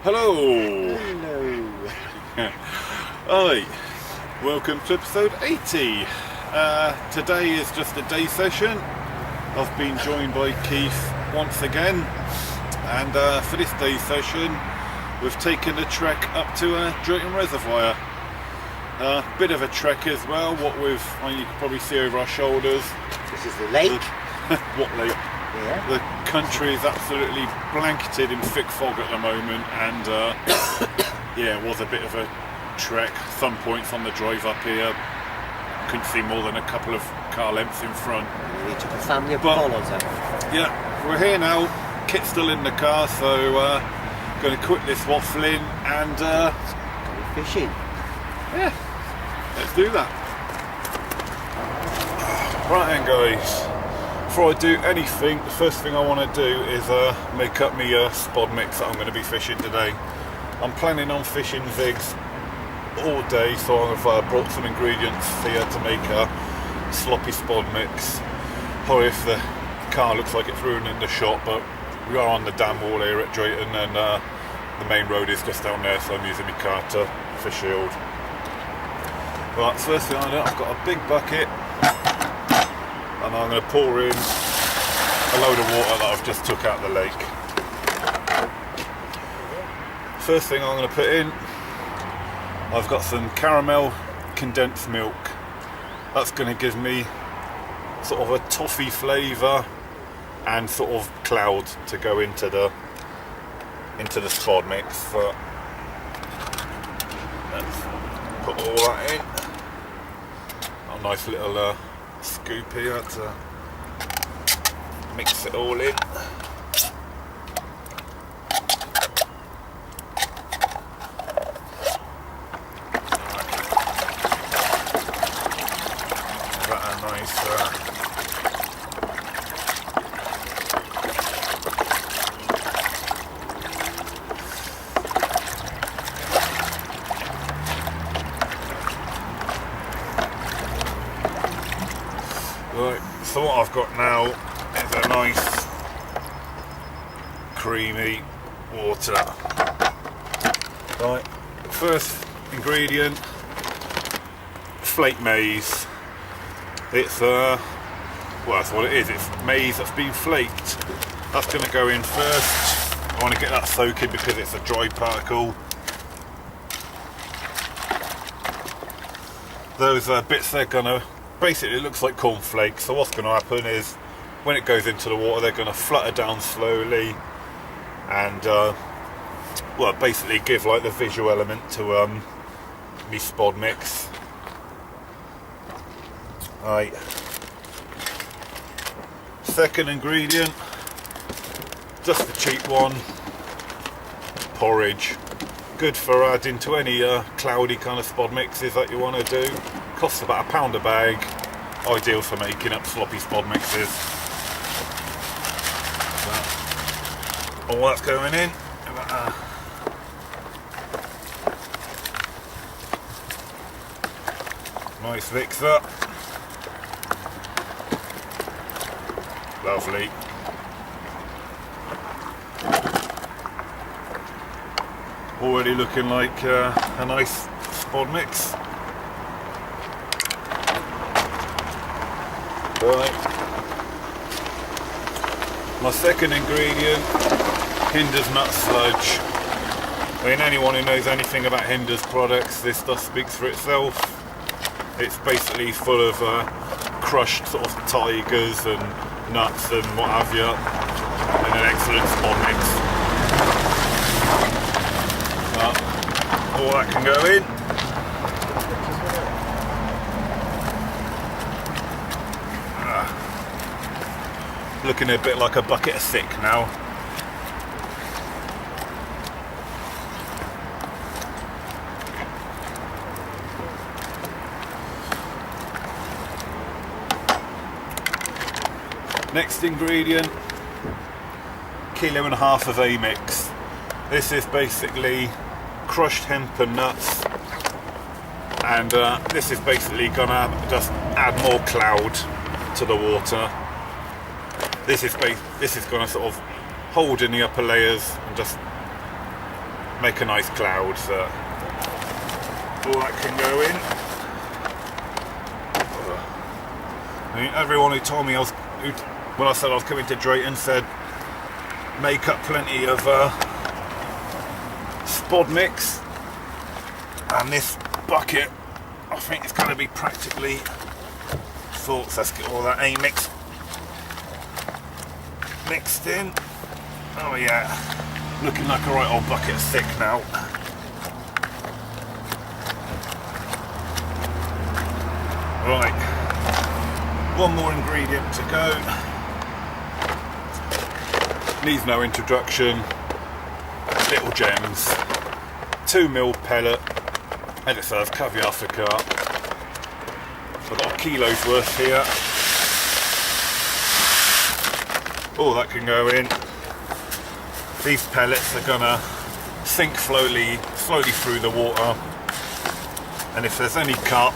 Hello! Hello! Hi, welcome to episode 80. Today is just a day session. I've been joined by Keith once again, and for this day session we've taken a trek up to Drayton Reservoir. Bit of a trek as well, you can probably see over our shoulders. This is the lake. What lake? Yeah. The country is absolutely blanketed in thick fog at the moment, and yeah, it was a bit of a trek. Some points on the drive up here, couldn't see more than a couple of car lengths in front. We took a family of polos out. Yeah, we're here now. Kit's still in the car, so going to quit this waffling and Go fishing. yeah, let's do that. Right then, guys. Before I do anything, the first thing I want to do is make up my spod mix that I'm going to be fishing today. I'm planning on fishing zigs all day, so I've brought some ingredients here to make a sloppy spod mix. Sorry if the car looks like it's ruining the shot, but we are on the dam wall here at Drayton, and the main road is just down there, so I'm using my car to fish shield. Right, first thing I do, I've got a big bucket, and I'm going to pour in a load of water that I've just took out of the lake. First thing I'm going to put in, I've got some caramel condensed milk. That's going to give me sort of a toffee flavour and sort of cloud to go into the spod mix. So let's put all that in. A nice little scoop here to mix it all in. That a nice Right, so what I've got now is a nice creamy water. Right, first ingredient, flake maize. It's well, that's what it is, it's maize that's been flaked. That's going to go in first. I want to get that soaking because it's a dry particle. Those bits, they're going to basically, it looks like cornflakes, so what's going to happen is when it goes into the water they're going to flutter down slowly and well, basically give like the visual element to me spod mix. Right, second ingredient, just a cheap one, porridge. Good for adding to any cloudy kind of spod mixes that you want to do. Costs about £1 a bag, ideal for making up sloppy spod mixes. So, all that's going in. Nice mixer. Lovely. Already looking like a nice spod mix. Right. My second ingredient, Hinder's nut sludge. I mean, anyone who knows anything about Hinder's products, this stuff speaks for itself. It's basically full of crushed sort of tigers and nuts and what have you, and an excellent spod mix. All that can go in. Looking a bit like a bucket of sick now. Next ingredient, 1.5 kilos of A-mix. This is basically crushed hemp and nuts, and this is basically gonna just add more cloud to the water. This is going to sort of hold in the upper layers and just make a nice cloud, so all that can go in. I mean, everyone who told me when I said I was coming to Drayton said make up plenty of spod mix, and this bucket I think it's going to be practically full, so let's get all that A mix mixed in. Oh yeah, looking like a right old bucket of thick now. Right, one more ingredient to go. Needs no introduction. Little gems. 2 mil pellet, and it says caviar for carp. I've got a kilo's worth here. All that can go in. These pellets are gonna sink slowly through the water, and if there's any carp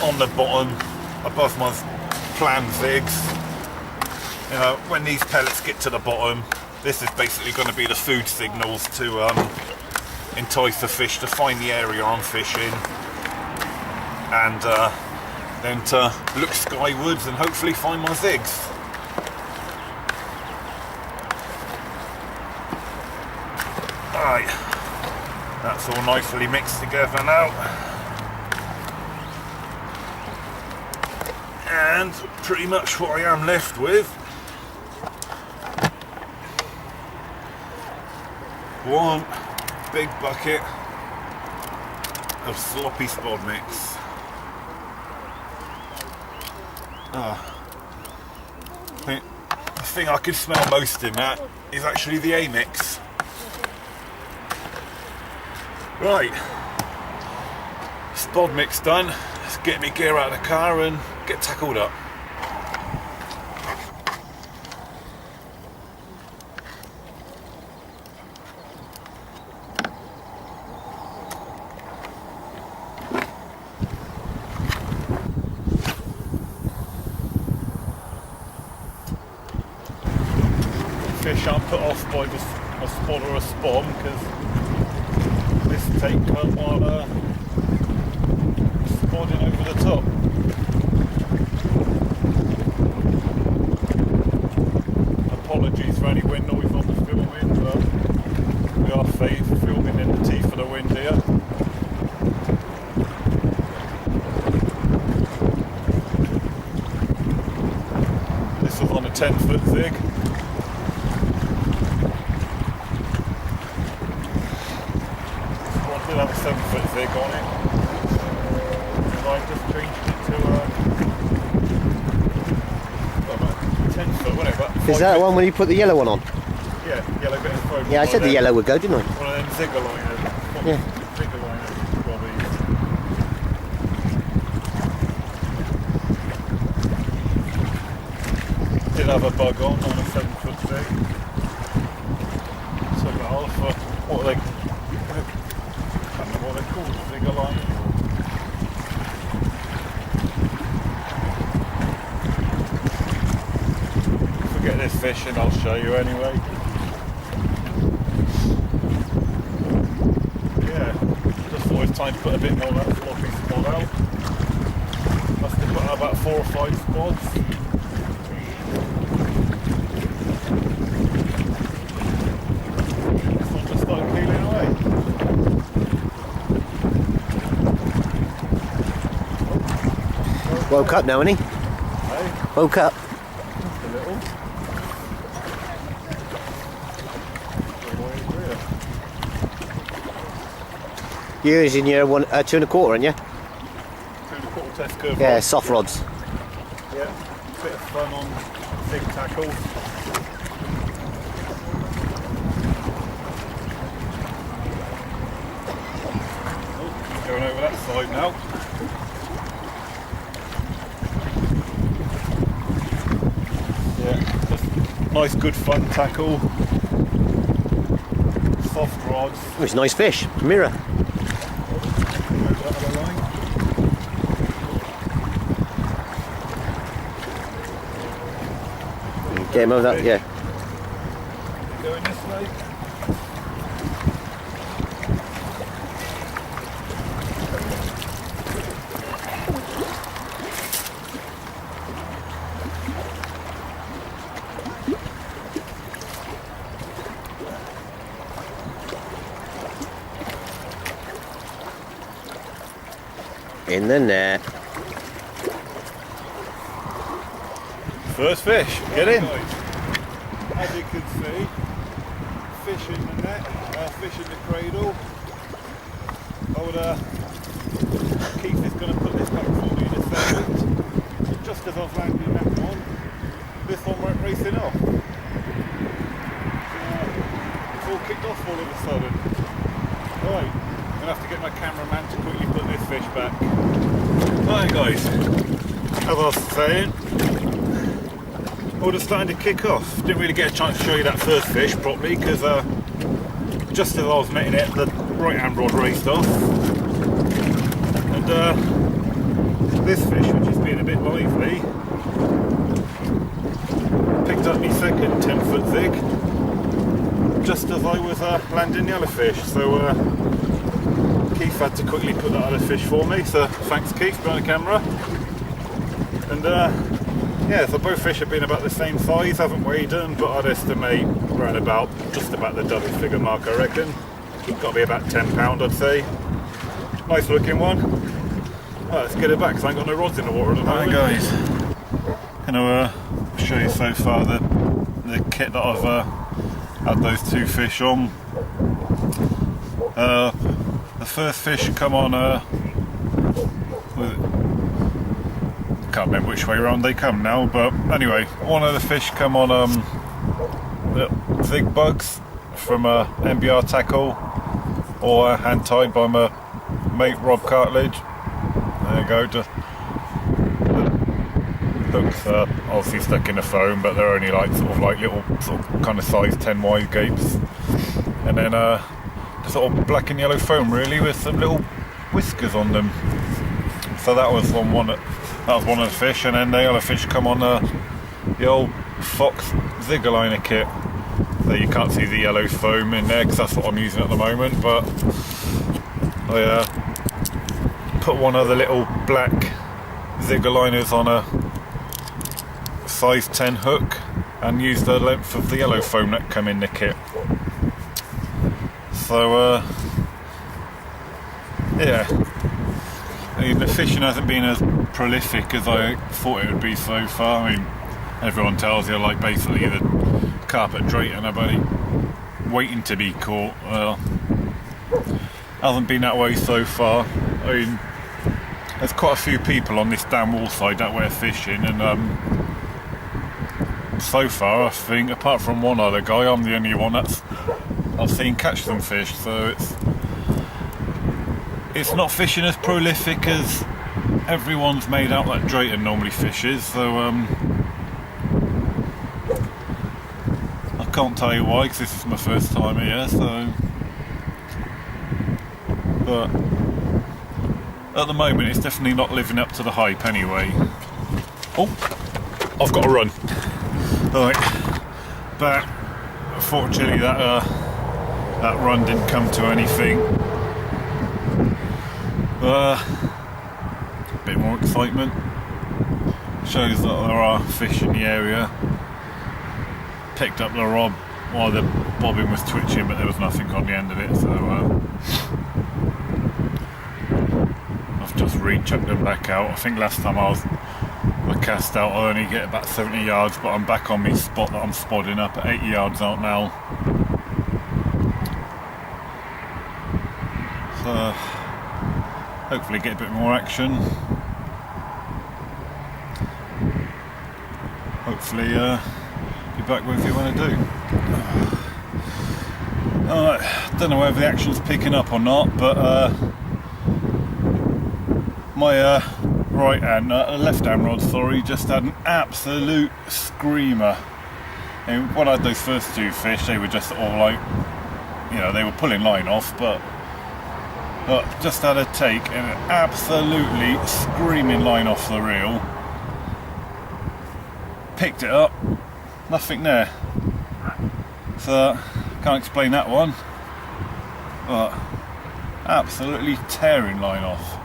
on the bottom above my planned zigs, you know, when these pellets get to the bottom, this is basically going to be the food signals to entice the fish to find the area I'm fishing, and then to look skywards and hopefully find my zigs. Right, that's all nicely mixed together now. And pretty much what I am left with, one big bucket of sloppy spod mix. The thing I could smell most in that is actually the A mix. Right, spod mix done. Let's get me gear out of the car and get tackled up. Fish aren't put off by a spod or a spawn, because this take up while spodding over the top. Apologies for any wind noise on the filming, but we are filming in the teeth of the wind here. This was on a 10-foot zig. Did have a 7-foot zig on it, and I just changed it to about 10-foot, wasn't it? About Is that one when you put the yellow one on? Yeah, yellow bit of foam. Yeah, I said the yellow would go, didn't I? One of them zigger liners. Yeah. Zigger liners, probably. Did have a bug on a 7-foot zig. Took it off. What are they? What they're called, zigger line. Forget this fish and I'll show you anyway. Yeah, just thought it was time to put a bit more of that floppy spod out. Must have put out about 4 or 5 spods. This one just started peeling away. Woke up now, isn't he? Hey, Woke up. just a little. You're using your 2 1/4, aren't you? 2 1/4 test curve. Yeah, rod. soft rods. Yeah, bit of fun on big tackle. Oh, going over that side now. Yeah, just nice, good fun tackle. Soft rods. Oh, it's a nice fish. Mirror. Get him over that, yeah. Going this way. In the net. First fish, get in. As you can see, fish in the net, fish in the cradle. Keith is going to put this back for me in a second. Just as I was landing that one, this one went racing off. It's all kicked off all of a sudden. Right, I'm going to have to get my cameraman to quickly put this fish back. Right guys, as I was saying, order's starting to kick off. Didn't really get a chance to show you that first fish properly because just as I was netting it, the right hand rod raced off. And this fish, which has been a bit lively, picked up my second 10-foot zig just as I was landing the other fish. So Keith had to quickly put that other fish for me, so thanks Keith behind the camera. And yeah, so both fish have been about the same size, haven't weighed them, but I'd estimate around about just about the double figure mark, I reckon. Got to be about £10, I'd say. Nice looking one. Right, let's get it back because I ain't got no rods in the water at the moment. Right guys, I'm going to show you so far the kit that I've had those two fish on. The first fish come on can't remember which way around they come now, but anyway, one of the fish come on zig bugs from MBR tackle, or hand tied by my mate Rob Cartledge. There you go, just the hooks are obviously stuck in the foam, but they're only like little kind of size 10 wide gapes, and then sort of black and yellow foam really with some little whiskers on them. So that was one of the fish, and then the other fish come on the old Fox Zigger liner kit. So you can't see the yellow foam in there because that's what I'm using at the moment, but I put one of the little black Zigger liners on a size 10 hook and used the length of the yellow foam that come in the kit. So yeah, I mean, the fishing hasn't been as prolific as I thought it would be so far. I mean, everyone tells you like basically the carp at Drayton are bloody waiting to be caught. Well, hasn't been that way so far. I mean, there's quite a few people on this damn wall side that we're fishing, and so far I think, apart from one other guy, I'm the only one that's I've seen catch some fish. So it's not fishing as prolific as everyone's made out that Drayton normally fishes, so I can't tell you why, because this is my first time here. So, but at the moment it's definitely not living up to the hype anyway. Oh, I've got to run. Right, but unfortunately that run didn't come to anything. Bit more excitement. Shows that there are fish in the area. Picked up the rod while the bobbin was twitching, but there was nothing on the end of it, so I've just re-chucked them back out. I think last time I cast out I only get about 70 yards, but I'm back on my spot that I'm spodding up at 80 yards out now. So hopefully get a bit more action. Hopefully be back with you when I do. Don't know whether the action's picking up or not, but my left hand rod, sorry, just had an absolute screamer. And when I had those first two fish, they were just all like, you know, they were pulling line off, but just had a take and an absolutely screaming line off the reel. Picked it up, nothing there. So can't explain that one, but absolutely tearing line off.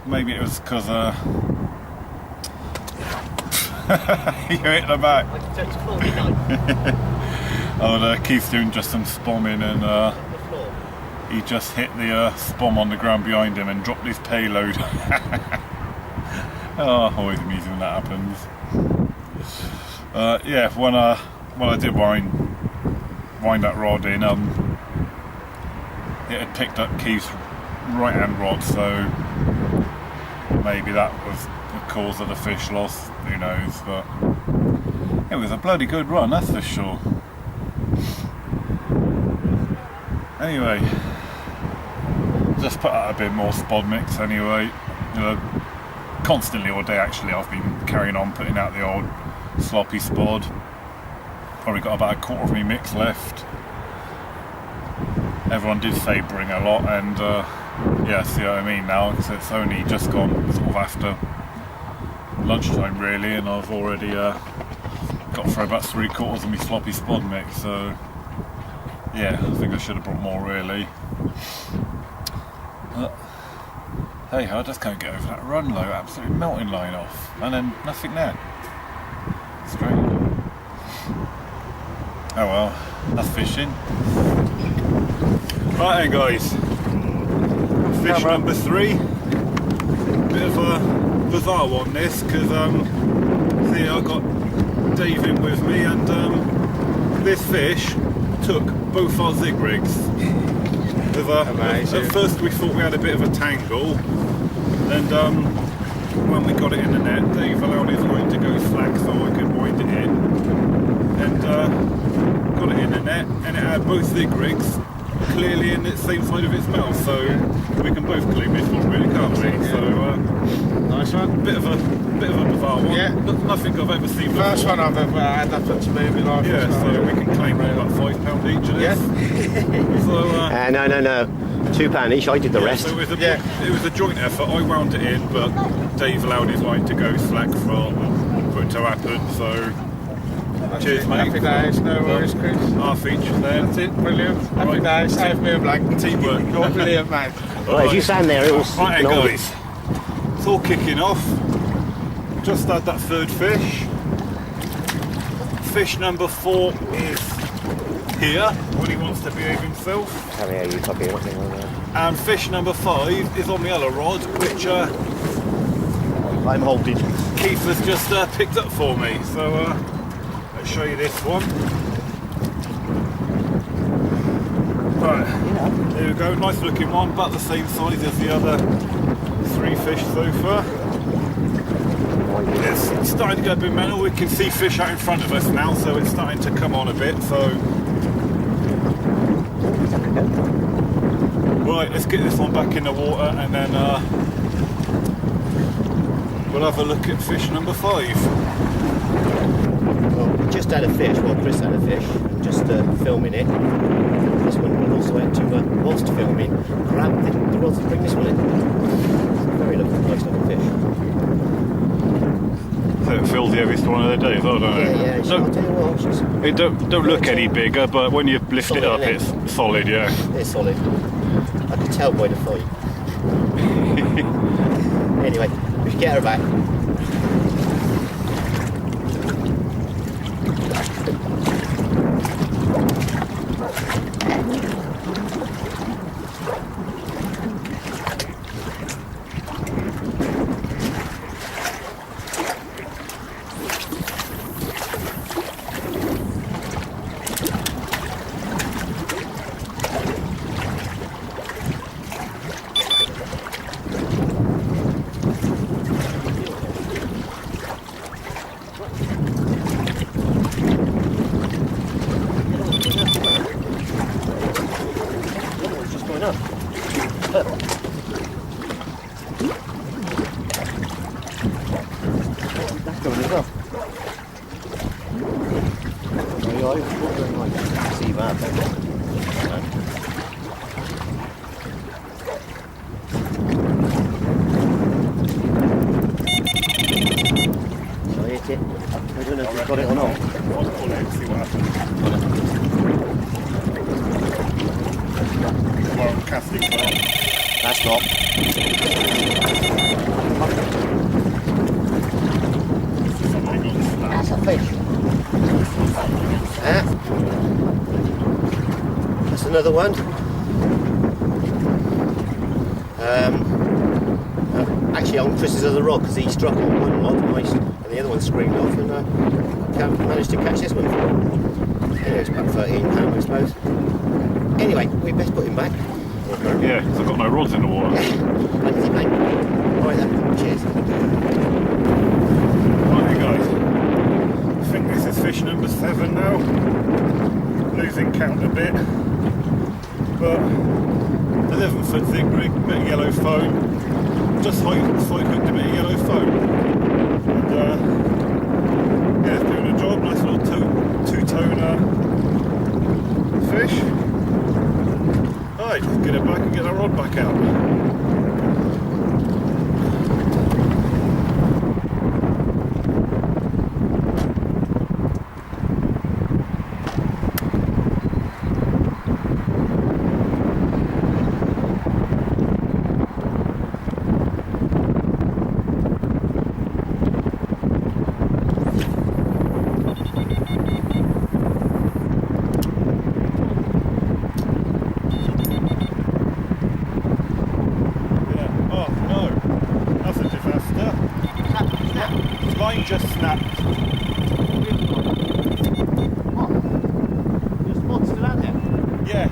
Maybe it was because you hit the back. Oh, Keith's doing just some spomming, and he just hit the spom on the ground behind him and dropped his payload. Oh, always amusing when that happens. Yeah, when I did wind that rod in, it had picked up Keith's right hand rod, so maybe that was the cause of the fish loss, who knows, but it was a bloody good run, that's for sure. Anyway, just put out a bit more spod mix anyway. Constantly all day actually I've been carrying on putting out the old sloppy spod. Probably got about a quarter of me mix left. Everyone did say bring a lot, and yeah, see what I mean now, because it's only just gone sort of after lunchtime really, and I've already got for about 3/4 of me sloppy spod mix, so yeah, I think I should have brought more really. Hey, I just can't get over that run low, absolutely melting line off, and then nothing there. Strange. Oh well, that's fishing. Right then guys, fish number 3. Bit of a bizarre one this, because see, I got Dave in with me, and this fish took both our zig rigs. At first we thought we had a bit of a tangle, and when we got it in the net, Dave allowed his line to go slack so I could wind it in, and got it in the net, and it had both zig rigs clearly in the same side of its mouth, so we can both claim this one really, can't we? So nice one. Bit of a bizarre one. Yeah. Nothing I've ever seen before. First one I've ever had that to me in my life. Yeah, so we can claim about £5 each of this. Yeah. So, no. £2 each. I did the rest. So it was a joint effort. I wound it in, but Dave allowed his line to go slack for it to happen. So cheers, mate. Happy days, no worries, Chris. Our feature there. That's it, brilliant. Happy days, save me a blank. Teamwork. Oh, brilliant, mate. Right, as you stand there, it will. Right then, guys. It's all kicking off. Just had that third fish. Fish number 4 is here when he wants to behave himself. Carry out you copy or anything like that. And fish number 5 is on the other rod, which I'm holding. Keith has just picked up for me. So let's show you this one. Right, there we go. Nice looking one, about the same size as the other 3 fish so far. It's starting to get a bit mental. We can see fish out in front of us now, so it's starting to come on a bit. So, right, let's get this one back in the water, and then we'll have a look at fish number 5. Well, we just had a fish. Well, Chris had a fish. Just filming it. This one we also had to, whilst filming, grab the rods and bring this one in. Very lovely, nice looking fish. So it fills the heaviest one of the day, though, don't it? Yeah. I'll tell you what, she's It don't look any bigger, but when you lift solid, it up, isn't it's solid, yeah. it's solid. I can tell by the fight. Anyway, we should get her back. See that then. Shall I hit it? I don't know if we've got it or not. I'll pull it, see what happens. Well, casting for That's not. That's a fish. That's another one. Actually on Chris's other rod, because he struck on one rod and the other one screamed off, and managed to catch this one for him. Anyway, it's about £13, I suppose. Anyway, we best put him back. Yeah, because I've got no rods in the water. Thank you, mate. Alright then, cheers. Right guys, I think this is fish number 7 now. Losing count a bit. But 11-foot zig rig, bit of yellow foam. Just side hooked a bit of yellow foam. And yeah, it's doing a job. Nice little two-tone fish. Alright, let's get it back and get our rod back out. Line just snapped. What? Your spot's still out there? Yeah.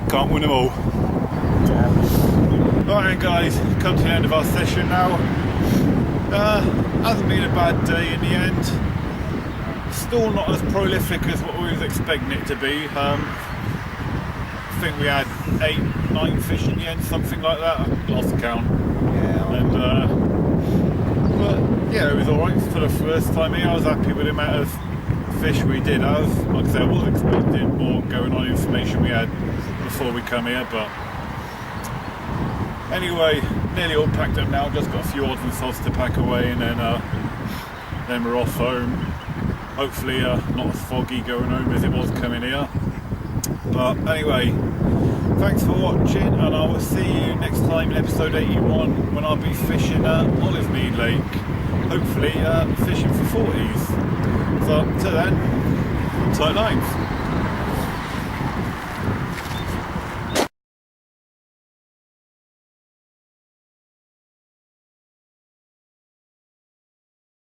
Can't win them all. Alright guys, come to the end of our session now. Hasn't been a bad day in the end. Still not as prolific as what we was expecting it to be. I think we had 8, 9 fish in the end, something like that. I lost count. Yeah. And but yeah, it was alright for the first time here. I was happy with the amount of fish we did have. Like I said, I was expecting more going on information we had before we come here, but anyway, nearly all packed up now. Just got a few odds and sods to pack away, and then we're off home. Hopefully not as foggy going home as it was coming here. But anyway, thanks for watching, and I will see you next time in episode 81 when I'll be fishing Olivemead Lake, hopefully fishing for 40s. So till then, tight lines.